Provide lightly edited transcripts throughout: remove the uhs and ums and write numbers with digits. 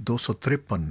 253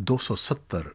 270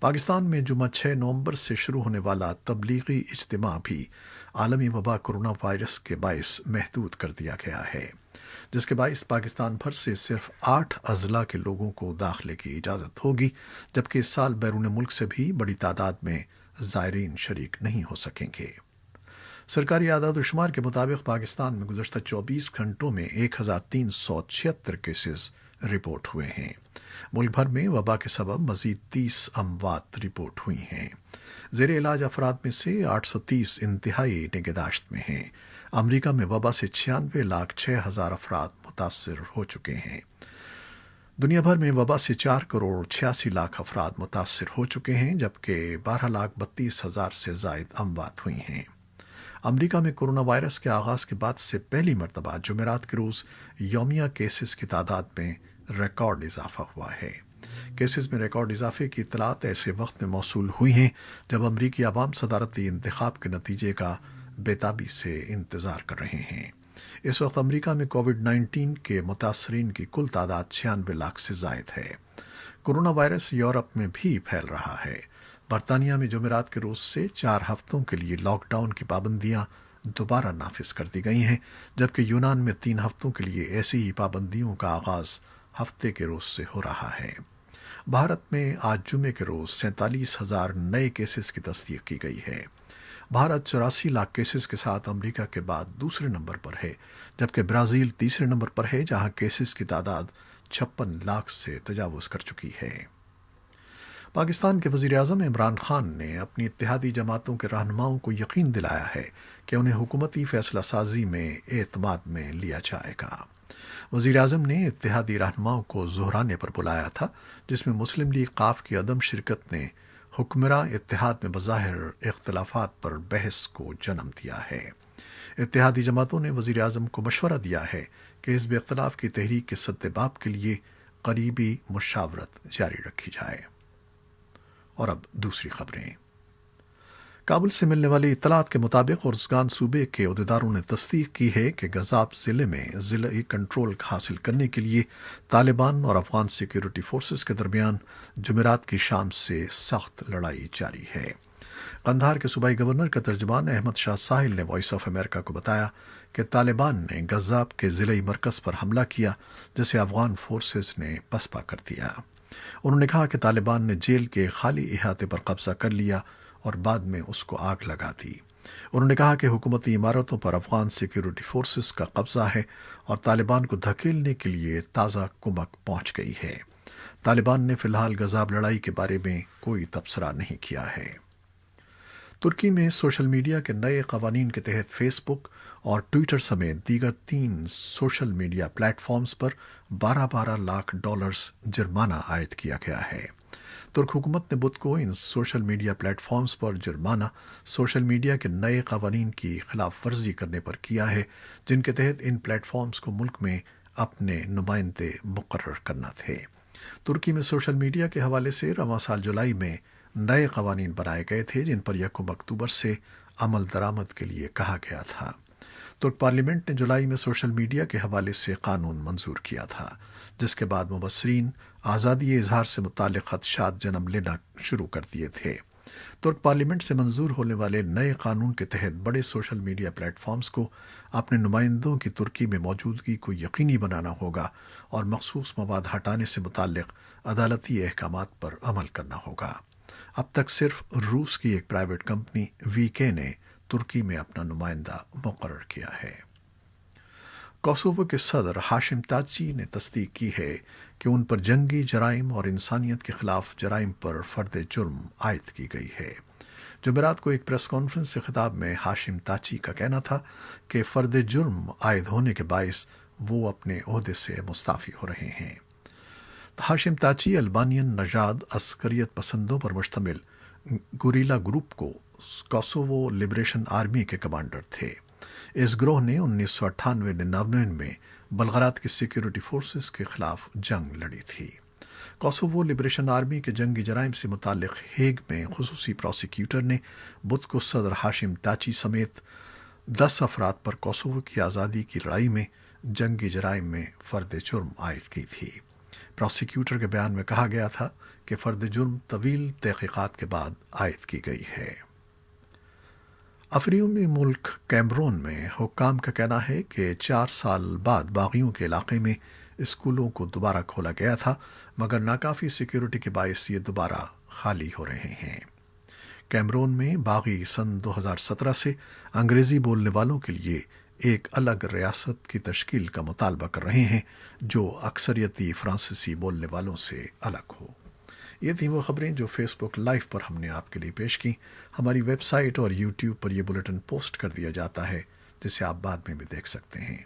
پاکستان میں جمعہ 6 نومبر سے شروع ہونے والا تبلیغی اجتماع بھی عالمی وبا کرونا وائرس کے باعث محدود کر دیا گیا ہے، جس کے باعث پاکستان بھر سے صرف 8 اضلاع کے لوگوں کو داخلے کی اجازت ہوگی، جبکہ اس سال بیرون ملک سے بھی بڑی تعداد میں زائرین شریک نہیں ہو سکیں گے۔ سرکاری اعداد و شمار کے مطابق پاکستان میں گزشتہ 24 گھنٹوں میں 1376 کیسز رپورٹ ہوئے ہیں۔ ملک بھر میں وبا کے سبب مزید 30 اموات رپورٹ ہوئی ہیں۔ زیر علاج افراد میں سے 830 انتہائی نگہداشت میں ہیں۔ امریکہ میں وبا سے 96,06,000 افراد متاثر ہو چکے ہیں۔ دنیا بھر میں وبا سے 4,86,00,000 افراد متاثر ہو چکے ہیں، جبکہ 12,32,000 سے زائد اموات ہوئی ہیں۔ امریکہ میں کرونا وائرس کے آغاز کے بعد سے پہلی مرتبہ جمعرات کے روز یومیہ کیسز کی تعداد میں ریکارڈ اضافہ ہوا ہے۔ کیسز میں ریکارڈ اضافے کی اطلاعات ایسے وقت میں موصول ہوئی ہیں جب امریکی عوام صدارتی انتخاب کے نتیجے کا بے تابی سے انتظار کر رہے ہیں۔ اس وقت امریکہ میں کووڈ 19 کے متاثرین کی کل تعداد 96 لاکھ سے زائد ہے۔ کرونا وائرس یورپ میں بھی پھیل رہا ہے۔ برطانیہ میں جمعرات کے روز سے 4 ہفتوں کے لیے لاک ڈاؤن کی پابندیاں دوبارہ نافذ کر دی گئی ہیں، جبکہ یونان میں 3 ہفتوں کے لیے ایسی ہی پابندیوں کا آغاز ہفتے کے روز سے ہو رہا ہے۔ بھارت میں آج جمعے کے روز 47,000 نئے کیسز کی تصدیق کی گئی ہے۔ بھارت 84 لاکھ کیسز کے ساتھ امریکہ کے بعد دوسرے نمبر پر ہے، جبکہ برازیل تیسرے نمبر پر ہے، جہاں کیسز کی تعداد 56 لاکھ سے تجاوز کر چکی ہے۔ پاکستان کے وزیر اعظم عمران خان نے اپنی اتحادی جماعتوں کے رہنماؤں کو یقین دلایا ہے کہ انہیں حکومتی فیصلہ سازی میں اعتماد میں لیا جائے گا۔ وزیر اعظم نے اتحادی رہنماؤں کو ظہرانے پر بلایا تھا، جس میں مسلم لیگ ق کی عدم شرکت نے حکمراں اتحاد میں بظاہر اختلافات پر بحث کو جنم دیا ہے۔ اتحادی جماعتوں نے وزیر اعظم کو مشورہ دیا ہے کہ حزب اختلاف کی تحریک کے سدباب کے لیے قریبی مشاورت جاری رکھی جائے۔ اور اب دوسری خبریں۔ کابل سے ملنے والی اطلاعات کے مطابق ارزگان صوبے کے عہدیداروں نے تصدیق کی ہے کہ گزاب ضلع میں ضلعی کنٹرول حاصل کرنے کے لیے طالبان اور افغان سیکیورٹی فورسز کے درمیان جمعرات کی شام سے سخت لڑائی جاری ہے۔ قندھار کے صوبائی گورنر کا ترجمان احمد شاہ ساحل نے وائس آف امریکہ کو بتایا کہ طالبان نے گزاب کے ضلعی مرکز پر حملہ کیا، جسے افغان فورسز نے پسپا کر دیا۔ انہوں نے کہا کہ طالبان نے جیل کے خالی احاطے پر قبضہ کر لیا اور بعد میں اس کو آگ لگا دی۔ انہوں نے کہا کہ حکومتی عمارتوں پر افغان سیکیورٹی فورسز کا قبضہ ہے اور طالبان کو دھکیلنے کے لیے تازہ کمک پہنچ گئی ہے۔ طالبان نے فی الحال گزاب لڑائی کے بارے میں کوئی تبصرہ نہیں کیا ہے۔ ترکی میں سوشل میڈیا کے نئے قوانین کے تحت فیس بک اور ٹویٹر سمیت دیگر 3 سوشل میڈیا پلیٹ فارمز پر 12 لاکھ ڈالرز جرمانہ عائد کیا گیا ہے۔ ترک حکومت نے بدھ کو ان سوشل میڈیا پلیٹ فارمز پر جرمانہ سوشل میڈیا کے نئے قوانین کی خلاف ورزی کرنے پر کیا ہے، جن کے تحت ان پلیٹ فارمز کو ملک میں اپنے نمائندے مقرر کرنا تھے۔ ترکی میں سوشل میڈیا کے حوالے سے رواں سال جولائی میں نئے قوانین بنائے گئے تھے، جن پر 1 اکتوبر سے عمل درآمد کے لیے کہا گیا تھا۔ ترک پارلیمنٹ نے جولائی میں سوشل میڈیا کے حوالے سے قانون منظور کیا تھا، جس کے بعد مبصرین آزادی اظہار سے متعلق خدشات جنم لینا شروع کر دیے تھے۔ ترک پارلیمنٹ سے منظور ہونے والے نئے قانون کے تحت بڑے سوشل میڈیا پلیٹ فارمز کو اپنے نمائندوں کی ترکی میں موجودگی کو یقینی بنانا ہوگا اور مخصوص مواد ہٹانے سے متعلق عدالتی احکامات پر عمل کرنا ہوگا۔ اب تک صرف روس کی ایک پرائیویٹ کمپنی وی کے نے ترکی میں اپنا نمائندہ مقرر کیا ہے۔ کوسوو کے صدر ہاشم تاچی نے تصدیق کی ہے کہ ان پر جنگی جرائم اور انسانیت کے خلاف جرائم پر فرد جرم عائد کی گئی ہے۔ جمعرات کو ایک پریس کانفرنس سے خطاب میں ہاشم تاچی کا کہنا تھا کہ فرد جرم عائد ہونے کے باعث وہ اپنے عہدے سے مستعفی ہو رہے ہیں۔ ہاشم تاچی البانین نژاد عسکریت پسندوں پر مشتمل guerrilla group Kosovo liberation army کے کمانڈر تھے۔ اس گروہ نے 1998-99 میں بلغراد کی سیکیورٹی فورسز کے خلاف جنگ لڑی تھی۔ کوسوو لبریشن آرمی کے جنگی جرائم سے متعلق ہیگ میں خصوصی پروسیکیوٹر نے بدھ کو صدر ہاشم تاچی سمیت 10 افراد پر کوسوو کی آزادی کی لڑائی میں جنگی جرائم میں فرد جرم عائد کی تھی۔ پروسیکیوٹر کے بیان میں کہا گیا تھا کہ فرد جرم طویل تحقیقات کے بعد عائد کی گئی ہے۔ افریقی ملک کیمرون میں حکام کا کہنا ہے کہ 4 سال بعد باغیوں کے علاقے میں اسکولوں کو دوبارہ کھولا گیا تھا، مگر ناکافی سیکیورٹی کے باعث یہ دوبارہ خالی ہو رہے ہیں۔ کیمرون میں باغی سن 2017 سے انگریزی بولنے والوں کے لیے ایک الگ ریاست کی تشکیل کا مطالبہ کر رہے ہیں جو اکثریتی فرانسیسی بولنے والوں سے الگ ہو۔ یہ تھیں وہ خبریں جو فیس بک لائیو پر ہم نے آپ کے لیے پیش کی۔ ہماری ویب سائٹ اور یوٹیوب پر یہ بلیٹن پوسٹ کر دیا جاتا ہے جسے آپ بعد میں بھی دیکھ سکتے ہیں۔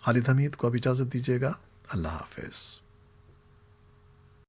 خالد حمید کو اب اجازت دیجیے گا۔ اللہ حافظ۔